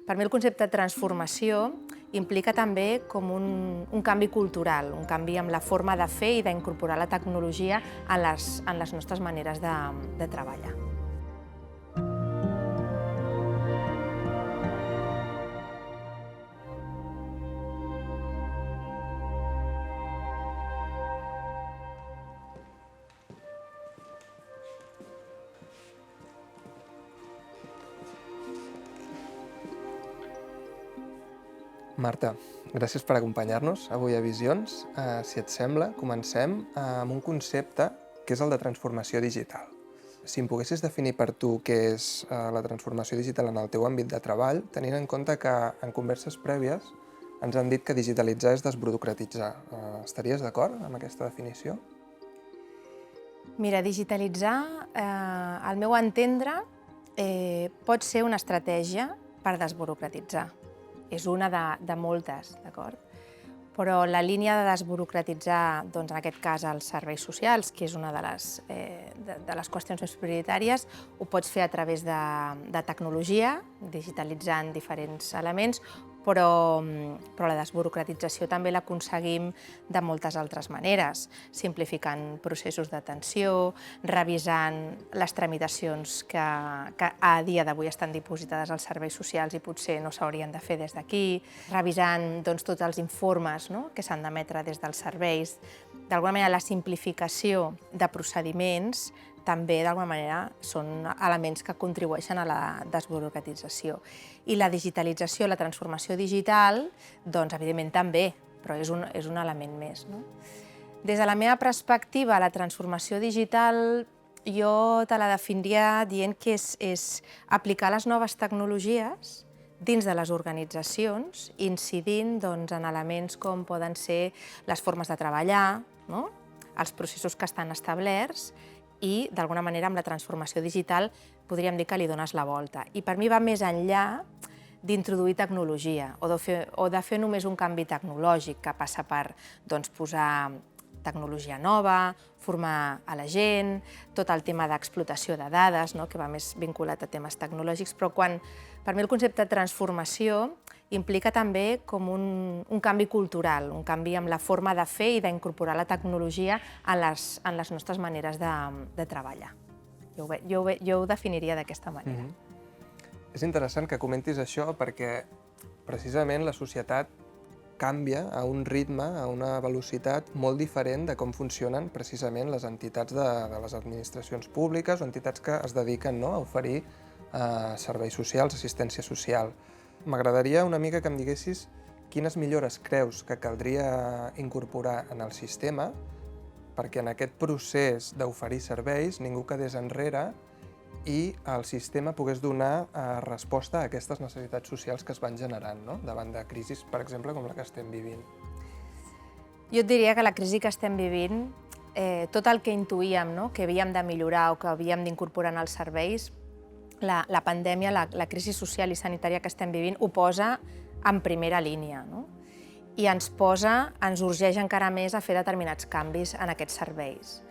Per mi el concepte de transformació implica també com un canvi cultural, un canvi amb la forma de fer i d'incorporar la tecnologia en les nostres maneres de treballar. Marta, gràcies per acompanyar-nos avui a Visions. Si et sembla, comencem amb un concepte que és el de transformació digital. Si em poguessis definir per tu què és la transformació digital en el teu àmbit de treball, tenint en compte que en converses prèvies ens han dit que digitalitzar és desburocratitzar. Estaries d'acord amb aquesta definició? Mira, digitalitzar, al meu entendre, pot ser una estratègia per desburocratitzar. És una de moltes, d'acord? Però la línia de desburocratitzar, doncs, en aquest cas, els serveis socials, que és una de les qüestions més prioritàries, ho pots fer a través de tecnologia, digitalitzant diferents elements, però la desburocratització també l'aconseguim de moltes altres maneres, simplificant processos d'atenció, revisant les tramitacions que a dia d'avui estan dipositades als serveis socials i potser no s'haurien de fer des d'aquí, revisant tots els informes que s'han d'emetre des dels serveis. D'alguna manera, la simplificació de procediments també, d'alguna manera, són elements que contribueixen a la desburocratització. I la digitalització, la transformació digital, doncs, evidentment, també, però és un element més. Des de la meva perspectiva, la transformació digital jo te la definiria dient que és aplicar les noves tecnologies dins de les organitzacions, incidint en elements com poden ser les formes de treballar, els processos que estan establerts, i, d'alguna manera, amb la transformació digital podríem dir que li dones la volta. I per mi va més enllà d'introduir tecnologia o de fer només un canvi tecnològic que passa per posar tecnologia nova, formar a la gent, tot el tema d'explotació de dades, que va més vinculat a temes tecnològics, però per mi el concepte de transformació implica també com un canvi cultural, un canvi amb la forma de fer i d'incorporar la tecnologia en les nostres maneres de treballar. Jo ho definiria d'aquesta manera. És interessant que comentis això perquè precisament la societat canvia a un ritme, a una velocitat molt diferent de com funcionen precisament les entitats de les administracions públiques o entitats que es dediquen a oferir serveis socials, assistència social. M'agradaria una mica que em diguessis quines millores creus que caldria incorporar en el sistema perquè en aquest procés d'oferir serveis ningú quedés enrere i el sistema pogués donar resposta a aquestes necessitats socials que es van generant davant de crisis, per exemple, com la que estem vivint. Jo et diria que la crisi que estem vivint, tot el que intuïem que havíem de millorar o que havíem d'incorporar en els serveis, la pandèmia, la crisi social i sanitària que estem vivint ho posa en primera línia i ens urgeix encara més a fer determinats canvis en aquests serveis.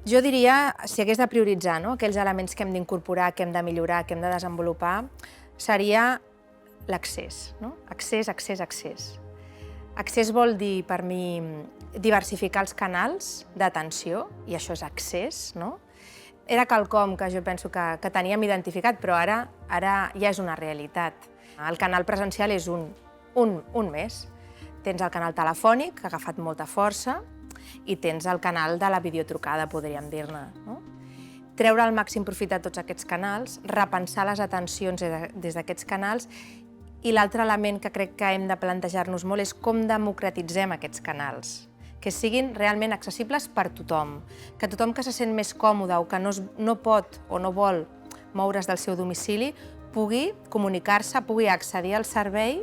Jo diria, si hagués de prioritzar aquells elements que hem d'incorporar, que hem de millorar, que hem de desenvolupar, seria l'accés. Accés, accés, accés. Accés vol dir, per mi, diversificar els canals d'atenció, i això és accés. Era quelcom que jo penso que teníem identificat, però ara ja és una realitat. El canal presencial és un més. Tens el canal telefònic, que ha agafat molta força, i tens el canal de la videotrucada, podríem dir-ne. Treure el màxim profit de tots aquests canals, repensar les atencions des d'aquests canals, i l'altre element que crec que hem de plantejar-nos molt és com democratitzem aquests canals, que siguin realment accessibles per tothom, que tothom que se sent més còmode o que no pot o no vol moure's del seu domicili pugui comunicar-se, pugui accedir al servei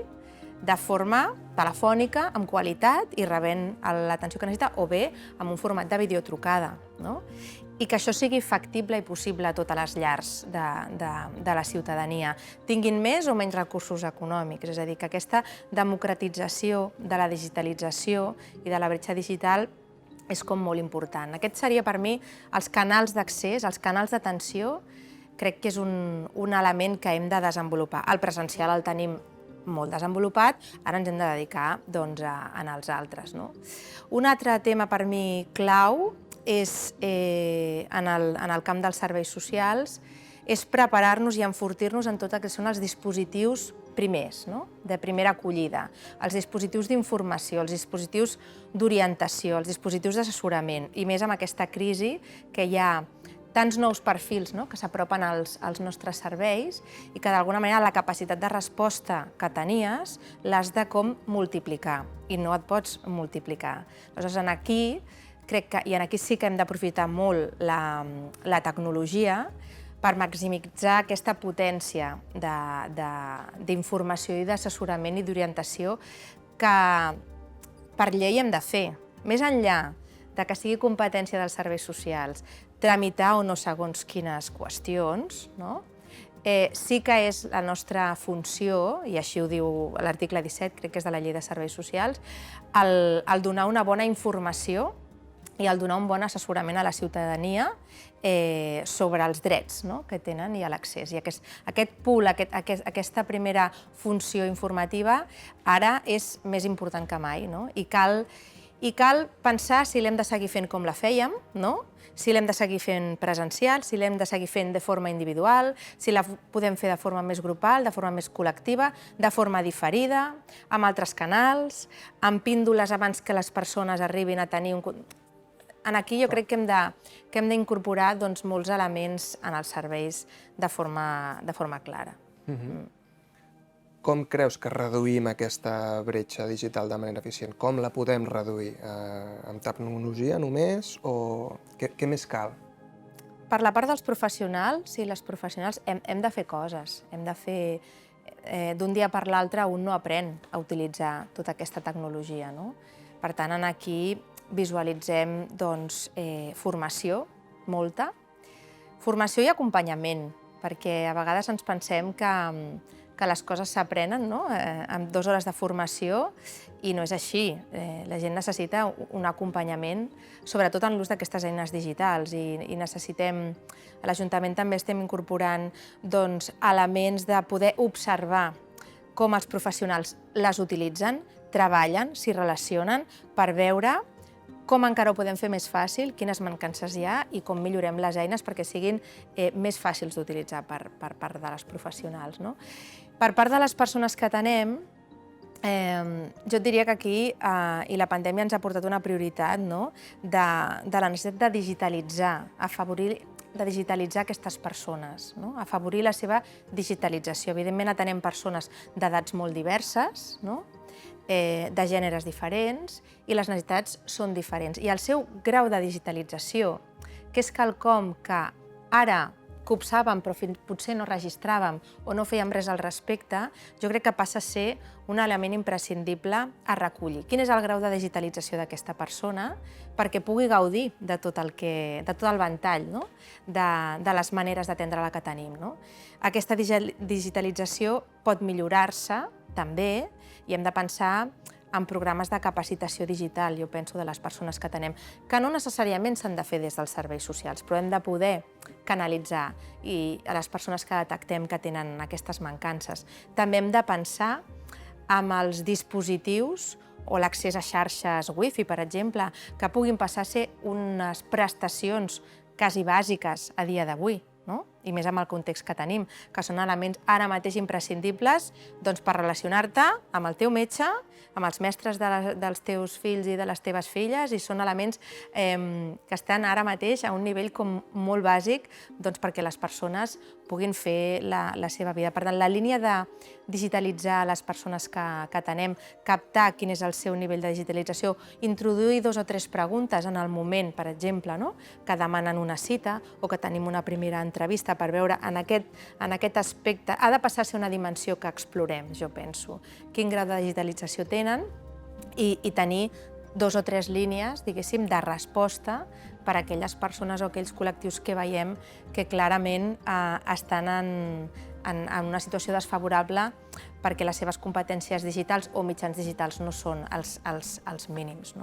de forma telefònica, amb qualitat i rebent l'atenció que necessita, o bé amb un format de videotrucada. I que això sigui factible i possible a totes les llars de la ciutadania, tinguin més o menys recursos econòmics. És a dir, que aquesta democratització de la digitalització i de la bretxa digital és com molt important. Aquests serien per mi els canals d'accés, els canals d'atenció crec que és un element que hem de desenvolupar. El presencial el tenim molt desenvolupat, ara ens hem de dedicar als altres. Un altre tema per mi clau és, en el camp dels serveis socials, és preparar-nos i enfortir-nos en tot el que són els dispositius primers, de primera acollida, els dispositius d'informació, els dispositius d'orientació, els dispositius d'assessorament, i més amb aquesta crisi que hi ha tants nous perfils que s'apropen als nostres serveis i que d'alguna manera la capacitat de resposta que tenies l'has de multiplicar i no et pots multiplicar. Aleshores, aquí sí que hem d'aprofitar molt la tecnologia per maximitzar aquesta potència d'informació i d'assessorament i d'orientació que per llei hem de fer. Més enllà que sigui competència dels serveis socials, tramitar o no segons quines qüestions, sí que és la nostra funció, i així ho diu l'article 17, crec que és de la Llei de Serveis Socials, el donar una bona informació i el donar un bon assessorament a la ciutadania sobre els drets que tenen i l'accés. I aquest pool, aquesta primera funció informativa, ara és més important que mai. I cal pensar si l'hem de seguir fent com la fèiem, si l'hem de seguir fent presencial, si l'hem de seguir fent de forma individual, si la podem fer de forma més grupal, de forma més col·lectiva, de forma diferida, amb altres canals, amb píndoles abans que les persones arribin a tenir un... Aquí jo crec que hem d'incorporar molts elements en els serveis de forma clara. Com creus que reduïm aquesta bretxa digital de manera eficient? Com la podem reduir? Amb tecnologia només o què més cal? Per la part dels professionals, sí, les professionals hem de fer coses. Hem de fer... D'un dia per l'altre un no aprèn a utilitzar tota aquesta tecnologia. Per tant, aquí visualitzem formació, molta, formació i acompanyament, perquè a vegades ens pensem que les coses s'aprenen amb 2 hores de formació i no és així. La gent necessita un acompanyament, sobretot en l'ús d'aquestes eines digitals, i necessitem... A l'Ajuntament també estem incorporant elements de poder observar com els professionals les utilitzen, treballen, s'hi relacionen, per veure com encara ho podem fer més fàcil, quines mancances hi ha i com millorem les eines perquè siguin més fàcils d'utilitzar per part de les professionals. Per part de les persones que atenem, jo et diria que aquí, i la pandèmia ens ha portat una prioritat de la necessitat de digitalitzar, de digitalitzar aquestes persones, afavorir la seva digitalització. Evidentment, atenem persones d'edats molt diverses, de gèneres diferents, i les necessitats són diferents. I el seu grau de digitalització, que és quelcom que ara copsàvem però potser no registràvem o no fèiem res al respecte, jo crec que passa a ser un element imprescindible a recollir. Quin és el grau de digitalització d'aquesta persona perquè pugui gaudir de tot el ventall de les maneres d'atendre-la que tenim. Aquesta digitalització pot millorar-se també i hem de pensar en programes de capacitació digital, jo penso, de les persones que atenem, que no necessàriament s'han de fer des dels serveis socials, però hem de poder canalitzar a les persones que detectem que tenen aquestes mancances. També hem de pensar en els dispositius o l'accés a xarxes wifi, per exemple, que puguin passar a ser unes prestacions quasi bàsiques a dia d'avui, i més amb el context que tenim, que són elements ara mateix imprescindibles per relacionar-te amb el teu metge, amb els mestres dels teus fills i de les teves filles, i són elements que estan ara mateix a un nivell molt bàsic perquè les persones puguin fer la seva vida. Per tant, la línia de digitalitzar les persones que atenem, captar quin és el seu nivell de digitalització, introduir 2 o 3 preguntes en el moment, per exemple, que demanen una cita o que tenim una primera entrevista per veure en aquest aspecte. Ha de passar a ser una dimensió que explorem, jo penso. Quin grau de digitalització tenen i tenir 2 o 3 línies, diguéssim, de resposta per a aquelles persones o aquells col·lectius que veiem que clarament estan en una situació desfavorable perquè les seves competències digitals o mitjans digitals no són els mínims.